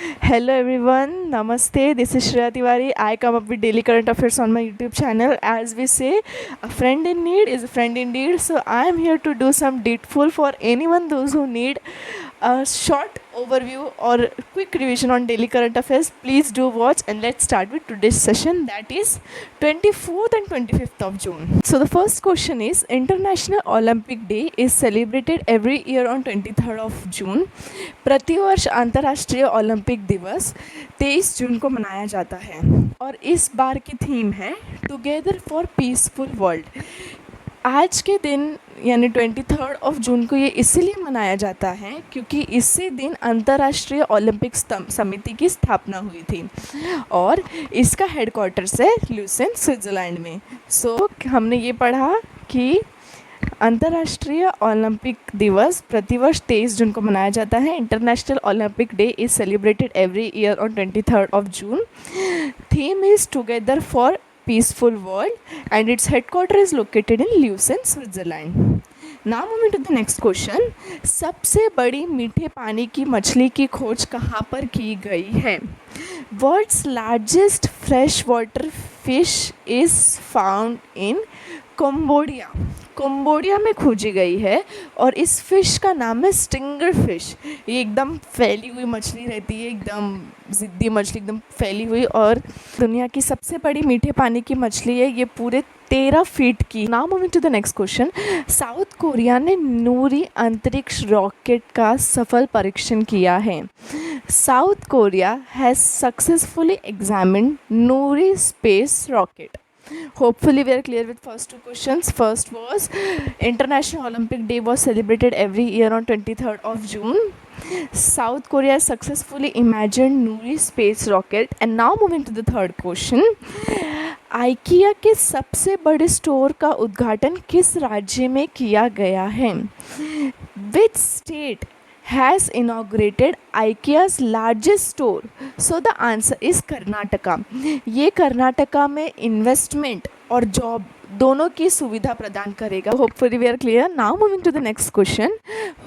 Hello everyone, Namaste. This is Shreya Tiwari. I come up with daily current affairs on my YouTube channel. As we say, a friend in need is a friend indeed. So I am here to do some deedful for anyone those who need a short overview or quick revision on daily current affairs. Please do watch and let's start with today's session, that is 24th and 25th of June. So the first question is, International Olympic Day is celebrated every year on 23rd of June. प्रतिवर्ष अंतर्राष्ट्रीय Olympic दिवस 23 जून को मनाया जाता है और इस बार की थीम है टुगेदर फॉर पीसफुल वर्ल्ड। आज के दिन यानी 23 ऑफ जून को ये इसीलिए मनाया जाता है क्योंकि इसी दिन अंतर्राष्ट्रीय ओलंपिक समिति की स्थापना हुई थी और इसका हेडक्वार्टर्स है ल्यूसेन, स्विट्ज़रलैंड में। सो हमने ये पढ़ा कि अंतर्राष्ट्रीय ओलंपिक दिवस प्रतिवर्ष 23 जून को मनाया जाता है। International Olympic day is celebrated every year on 23rd of June. Theme is together for peaceful world and its headquarter is located in Lausanne, Switzerland. Now moving to the next question, सबसे बड़ी मीठे पानी की मछली की खोज कहाँ पर की गई है? World's largest freshwater fish is found in Cambodia. Cambodia में खोजी गई है और इस फिश का नाम है स्टिंगर फिश। ये एकदम फैली हुई मछली रहती है, एकदम ज़िद्दी मछली, एकदम फैली हुई, और दुनिया की सबसे बड़ी मीठे पानी की मछली है। ये पूरे 13 फीट की। Now moving to the next question, South Korea ने नूरी अंतरिक्ष रॉकेट का सफल परीक्षण किया है। South Korea has successfully examined Nuri space rocket. Hopefully we are clear with first two questions. First was, International Olympic Day was celebrated every year on 23rd of June. South Korea successfully imagined Nuri space rocket. And now moving to the third question, IKEA के सबसे बड़े store का उद्घाटन किस राज्य में किया गया है? Which state has inaugurated IKEA's largest store? So the answer is Karnataka. ये कर्नाटका में इन्वेस्टमेंट और जॉब दोनों की सुविधा प्रदान करेगा। Hopefully we are clear. Now moving to the next question,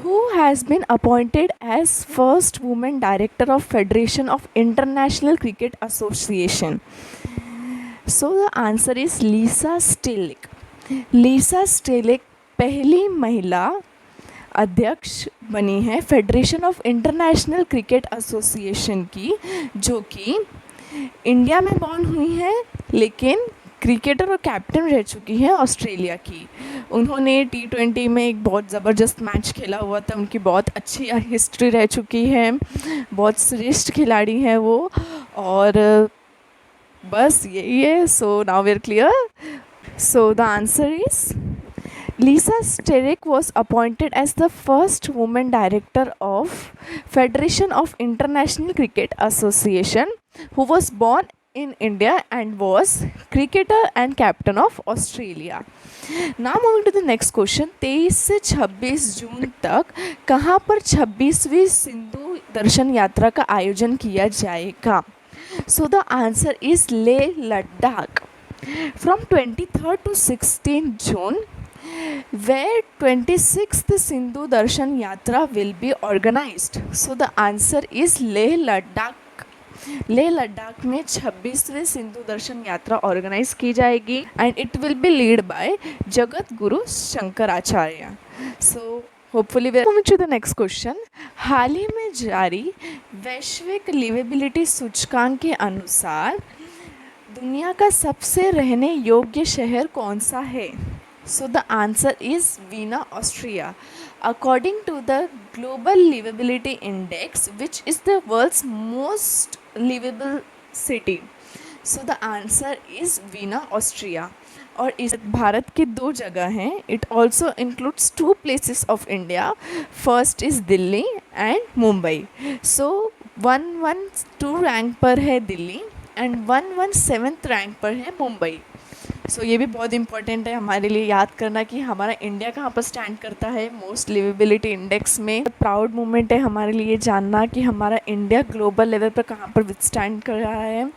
who has been appointed as first women director of federation of international cricket association? So the answer is Lisa Sthalekar. Lisa Sthalekar पहली महिला अध्यक्ष बनी है federation of international cricket association की, जो कि India में born हुई है लेकिन क्रिकेटर और कैप्टन रह चुकी हैं ऑस्ट्रेलिया की। उन्होंने T20 में एक बहुत ज़बरदस्त मैच खेला हुआ था, उनकी बहुत अच्छी हिस्ट्री रह चुकी है, बहुत श्रेष्ठ खिलाड़ी हैं वो, और बस यही है। So now we are clear. So the answer is Lisa Sterick was appointed as the first woman director of Federation of International Cricket Association, who was born in India and was cricketer and captain of Australia. Now moving to the next question, 23 से 26 जून तक कहाँ पर 26वीं सिंधु दर्शन यात्रा का आयोजन किया जाएगा? So the answer is Leh Ladakh. From 23rd to 16th June, where 26th Sindhu Darshan Yatra will be organized. So the answer is Leh Ladakh. Leh Ladakh में 26वीं सिंधु दर्शन यात्रा ऑर्गेनाइज की जाएगी and it will be lead by Jagat Guru Shankaracharya. So hopefully we are moving to the next question, हाल ही में जारी वैश्विक liveability सूचकांक के अनुसार दुनिया का सबसे रहने योग्य शहर कौन सा है? So the answer is Vienna, Austria. According to the Global Livability Index, which is the world's most livable city. So the answer is Vienna, Austria. और इस भारत के दो जगह हैं. It also includes two places of India. First is Delhi and Mumbai. So 112 rank पर है Delhi and 117 rank पर है मुंबई। सो ये भी बहुत इंपॉर्टेंट है हमारे लिए याद करना कि हमारा इंडिया कहाँ पर स्टैंड करता है मोस्ट लिवेबिलिटी इंडेक्स में। प्राउड मोमेंट है हमारे लिए जानना कि हमारा इंडिया ग्लोबल लेवल पर कहाँ पर विथस्टैंड कर रहा है,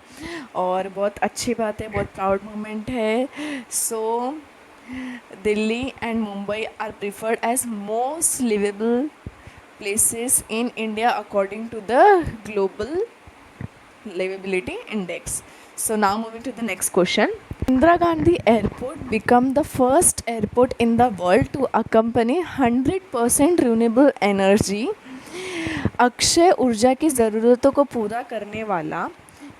और बहुत अच्छी बात है, बहुत प्राउड मोमेंट है। So Delhi and Mumbai are preferred as most liveable places in India according to the Global Livability Index. So now moving to the next question. Indira Gandhi Airport become the first airport in the world to accompany 100% renewable energy, Akshay ऊर्जा की ज़रूरतों को पूरा करने वाला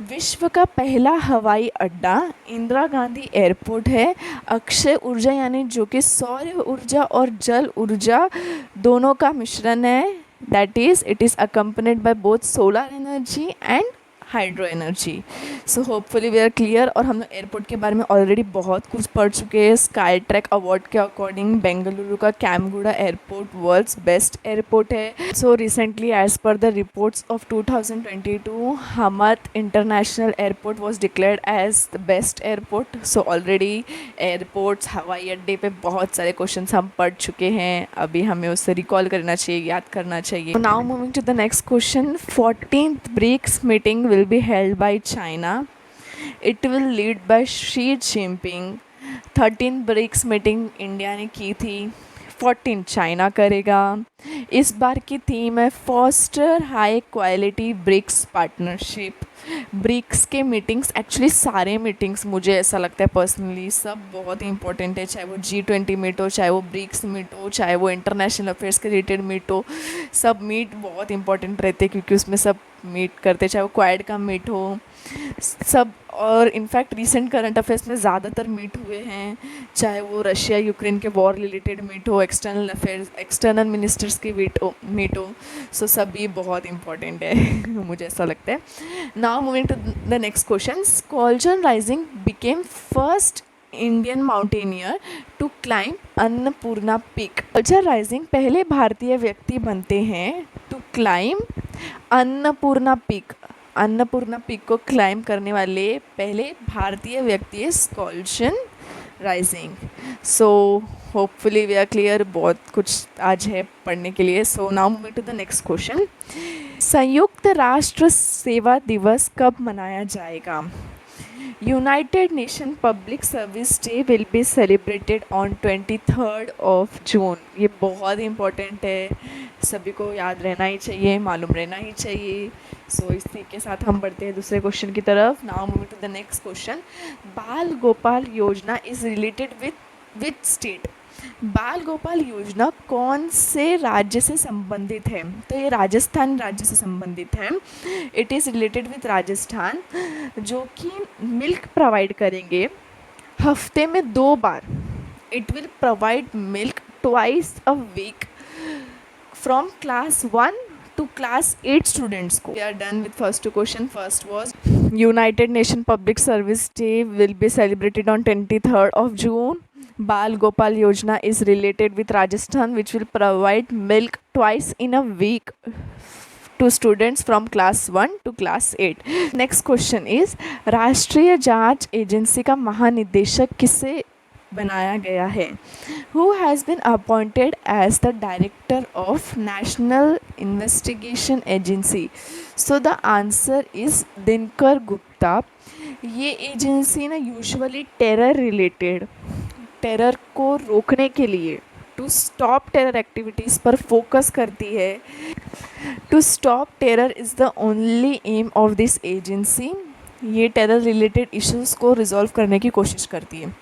विश्व का पहला हवाई अड्डा इंदिरा गांधी एयरपोर्ट है। अक्षय ऊर्जा यानी जो कि सौर ऊर्जा और जल ऊर्जा दोनों का मिश्रण है, that is it is accompanied by both solar energy and hydro energy. So hopefully we are clear. और हम लोग एयरपोर्ट के बारे में ऑलरेडी बहुत कुछ पढ़ चुके हैं। स्काई ट्रैक अवार्ड के अकॉर्डिंग बेंगलुरु का Kempegowda airport world's best airport है। So recently as per the reports of 2022 Hamad international airport was declared as the best airport. So already airports हवाई अड्डे पे बहुत सारे क्वेश्चन हम पढ़ चुके हैं, अभी हमें उससे रिकॉल करना चाहिए, याद करना चाहिए। Now moving to the next question. 14th BRICS meeting will be held by China. It will lead by Xi Jinping. 13 BRICS meeting India ने की थी, 14 चाइना करेगा। इस बार की थीम है foster high quality BRICS partnership. BRICS के meetings, actually सारे meetings मुझे ऐसा लगता है पर्सनली सब बहुत ही इंपॉर्टेंट है, चाहे वो G20 मीट हो, चाहे वो ब्रिक्स मीट हो, चाहे वो इंटरनेशनल अफेयर्स के रिलेटेड मीट हो, सब मीट बहुत इंपॉर्टेंट रहते हैं क्योंकि उसमें सब मीट करते, चाहे वो क्वाड का मीट हो सब। और इनफैक्ट रिसेंट करंट अफेयर्स में ज़्यादातर मीट हुए हैं, चाहे वो रशिया यूक्रेन के वॉर रिलेटेड मीट हो, एक्सटर्नल अफेयर्स एक्सटर्नल मिनिस्टर्स की मीट हो। सो सभी बहुत इंपॉर्टेंट है मुझे ऐसा लगता है। Now moving to the next question. स्कॉलजन राइजिंग became first Indian mountaineer to climb Annapurna peak. स्कॉलजन राइजिंग पहले भारतीय व्यक्ति बनते हैं to climb Annapurna peak. Annapurna peak को क्लाइम करने वाले पहले भारतीय व्यक्ति है स्कॉलजन राइजिंग। So hopefully we are clear, बहुत कुछ आज है पढ़ने के लिए। So now moving to the next question. संयुक्त राष्ट्र सेवा दिवस कब मनाया जाएगा? United nation public service day will be celebrated on 23rd of June। ये बहुत इंपॉर्टेंट है, सभी को याद रहना ही चाहिए, मालूम रहना ही चाहिए। सो इसी के साथ हम बढ़ते हैं दूसरे क्वेश्चन की तरफ। Now moving to the next question. Bal Gopal योजना इज रिलेटेड विथ स्टेट। बाल गोपाल योजना कौन से राज्य से संबंधित है? तो ये राजस्थान राज्य से संबंधित है। It is related with Rajasthan, जो कि मिल्क प्रोवाइड करेंगे हफ्ते में 2 बार। It will provide milk twice a week from class 1 to class 8 students को। We are done with first 2 question. First was United Nation Public Service Day will be celebrated on 23rd of June. Bal Gopal Yojana is related with Rajasthan, which will provide milk twice in a week to students from class 1 to class 8. Next question is राष्ट्रीय जांच agency का महानिदेशक किसे बनाया गया है? Who has been appointed as the director of National Investigation Agency? So the answer is Dinkar Gupta. ये agency ना यूजुअली टेरर को रोकने के लिए, टू स्टॉप टेरर एक्टिविटीज़ पर फोकस करती है। To stop terror is the only aim of this agency. ये टेरर रिलेटेड इश्यूज़ को रिजॉल्व करने की कोशिश करती है।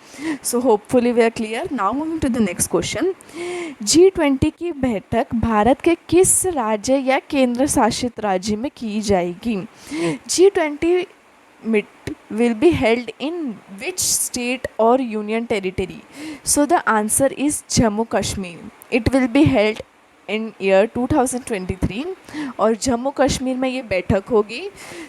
So hopefully we are clear. Now moving to the next question. G20 की बैठक भारत के किस राज्य या केंद्र शासित राज्य में की जाएगी? G20 meet will be held in which state और union territory? So the answer is Jammu Kashmir. It will be held in year 2023 और जम्मू कश्मीर में ये बैठक होगी।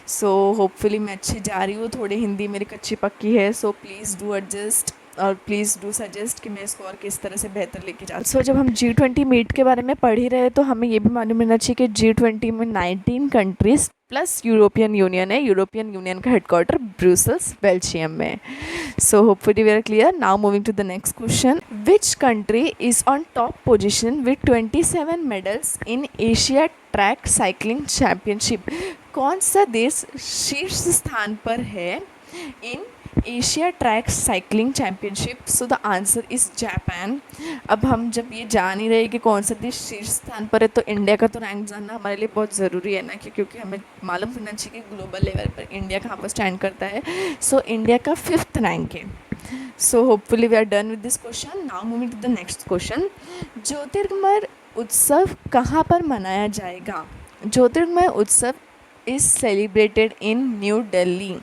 सो होपफुली मैं अच्छी जा रही हूँ, थोड़ी हिंदी मेरी कच्ची पक्की है, सो प्लीज़ डू एडजस्ट और प्लीज़ डू सजेस्ट कि मैं इसको और किस तरह से बेहतर लेके जा। सो जब हम G20 मीट के बारे में पढ़ ही रहे तो हमें ये भी मालूम रहना चाहिए कि G20 में 19 कंट्रीज़ प्लस यूरोपियन यूनियन है। यूरोपियन यूनियन का हेडक्वार्टर ब्रुसेल्स बेल्जियम में। So hopefully we are clear. Now moving to the next question. Which country is on top position with 27 medals in Asia track cycling championship? कौन सा देश शीर्ष स्थान पर है in Asia track cycling championship, so the answer is Japan. अब हम जब ये जान ही रहे कि कौन सा देश शीर्ष स्थान पर है, तो इंडिया का तो रैंक जानना हमारे लिए बहुत ज़रूरी है ना, क्योंकि हमें मालूम होना चाहिए कि ग्लोबल लेवल पर इंडिया कहाँ पर स्टैंड करता है। सो इंडिया का 5th रैंक है। So hopefully we are done with this question. Now moving to the next question. Jyotirmay Utsav कहाँ पर मनाया जाएगा? Jyotirmay Utsav is celebrated in New Delhi.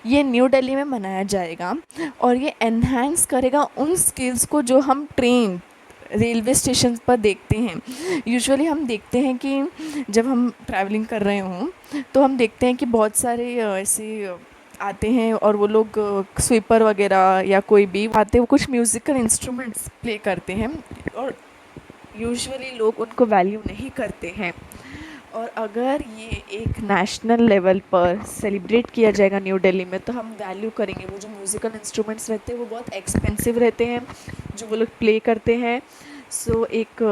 ये न्यू दिल्ली में मनाया जाएगा और ये एनहांस करेगा उन स्किल्स को जो हम ट्रेन रेलवे स्टेशन पर देखते हैं। यूजुअली हम देखते हैं कि जब हम ट्रैवलिंग कर रहे हों तो हम देखते हैं कि बहुत सारे ऐसे आते हैं और वो लोग स्वीपर वगैरह या कोई भी आते हैं, वो कुछ म्यूज़िकल इंस्ट्रूमेंट्स प्ले करते हैं और यूजुअली लोग उनको वैल्यू नहीं करते हैं। और अगर ये एक नेशनल लेवल पर सेलिब्रेट किया जाएगा न्यू दिल्ली में, तो हम वैल्यू करेंगे। वो जो म्यूज़िकल इंस्ट्रूमेंट्स रहते हैं वो बहुत एक्सपेंसिव रहते हैं जो वो लोग प्ले करते हैं। सो एक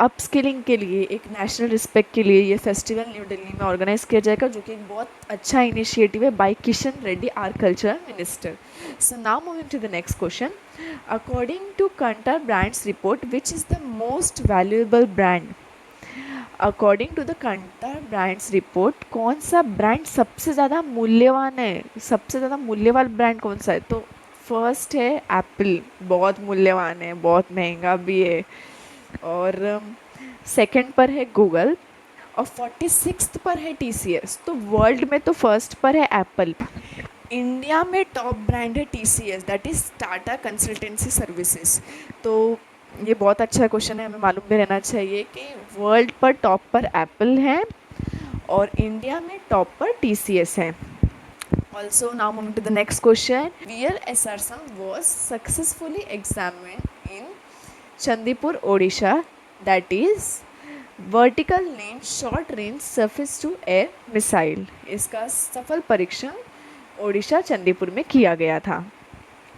अपस्किलिंग के लिए, एक नेशनल रिस्पेक्ट के लिए ये फेस्टिवल न्यू दिल्ली में ऑर्गेनाइज किया जाएगा, जो कि एक बहुत अच्छा इनिशिएटिव है by Kishan Reddy, our cultural minister. So now moving to the next question. According to Kantar brands report, which is the most valuable brand? According to the Kantar brands report, कौन सा ब्रांड सबसे ज़्यादा मूल्यवान है? सबसे ज़्यादा मूल्यवान ब्रांड कौन सा है? तो फर्स्ट है एप्पल, बहुत मूल्यवान है, बहुत महंगा भी है। और सेकंड पर है गूगल और 46th पर है TCS। तो वर्ल्ड में तो फर्स्ट पर है एप्पल। इंडिया में टॉप ब्रांड है TCS, that is Tata consultancy services. तो ये बहुत अच्छा क्वेश्चन है, हमें मालूम भी रहना चाहिए कि वर्ल्ड पर टॉप पर एप्पल है और इंडिया में टॉप पर TCS है। Also, now moving to the next question. Where SRSM was successfully examined in Chandipur, Odisha, that is vertical range short range surface to air missile. इसका सफल परीक्षण ओडिशा चंडीपुर में किया गया था।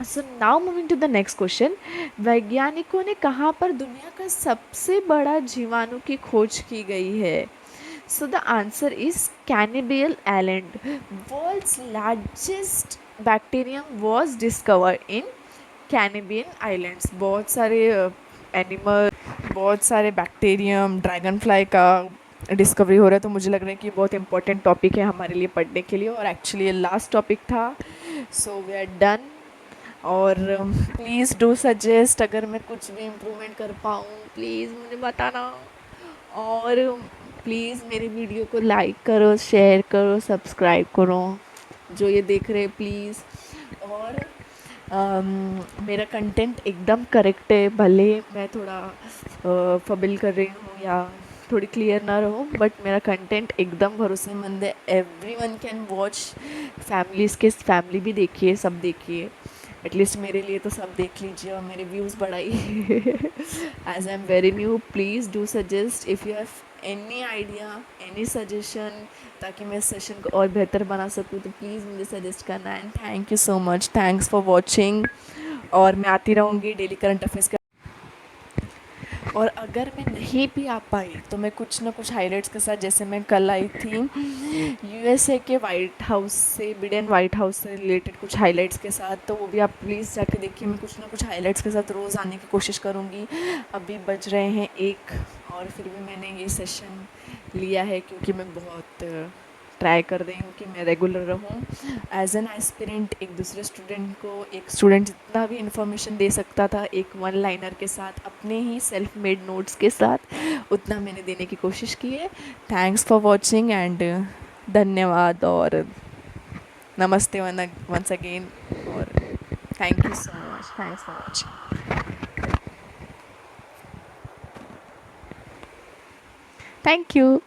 So now moving to the next question. वैज्ञानिकों ने कहाँ पर दुनिया का सबसे बड़ा जीवाणु की खोज की गई है? So the answer is Caribbean island. World's largest bacterium was discovered in Caribbean islands. बहुत सारे एनिमल, बहुत सारे बैक्टीरियम, ड्रैगन फ्लाई का डिस्कवरी हो रहा है। तो मुझे लग रहा है कि बहुत इंपॉर्टेंट टॉपिक है हमारे लिए पढ़ने के लिए, और एक्चुअली ये लास्ट टॉपिक था। So we are done. और प्लीज़ डू सजेस्ट, अगर मैं कुछ भी इम्प्रूवमेंट कर पाऊँ प्लीज़ मुझे बताना। और प्लीज़ मेरी वीडियो को लाइक करो, शेयर करो, सब्सक्राइब करो जो ये देख रहे हैं प्लीज़। और मेरा कंटेंट एकदम करेक्ट है, भले मैं थोड़ा फबिल कर रही हूँ या थोड़ी क्लियर ना रहूँ, बट मेरा कंटेंट एकदम भरोसेमंद है। Everyone can watch. फैमिली भी देखिए, सब देखिए, एटलीस्ट मेरे लिए तो सब देख लीजिए और मेरे व्यूज़ बढ़ाइए। As I am very new, please do suggest if you have any idea, any suggestion, ताकि मैं इस सेशन को और बेहतर बना सकूँ, तो प्लीज़ मुझे सजेस्ट करना। And thank you so much, thanks for watching. और मैं आती रहूँगी डेली करंट अफेयर्स का। और अगर मैं नहीं भी आ पाई तो मैं कुछ ना कुछ हाइलाइट्स के साथ, जैसे मैं कल आई थी USA के वाइट हाउस से, बिडेन वाइट हाउस से रिलेटेड कुछ हाइलाइट्स के साथ, तो वो भी आप प्लीज़ जाके देखिए। मैं कुछ ना कुछ हाइलाइट्स के साथ रोज़ आने की कोशिश करूँगी। अभी बज रहे हैं 1 और फिर भी मैंने ये सेशन लिया है क्योंकि मैं बहुत ट्राई कर रही हूँ कि मैं रेगुलर रहूँ एज एन एस्पिरेंट। एक दूसरे स्टूडेंट को, एक स्टूडेंट जितना भी इंफॉर्मेशन दे सकता था एक वन लाइनर के साथ, अपने ही सेल्फ मेड नोट्स के साथ, उतना मैंने देने की कोशिश की है। थैंक्स फॉर वॉचिंग एंड धन्यवाद और नमस्ते वंस अगेन, और thank you so much, thanks for watching, thank you.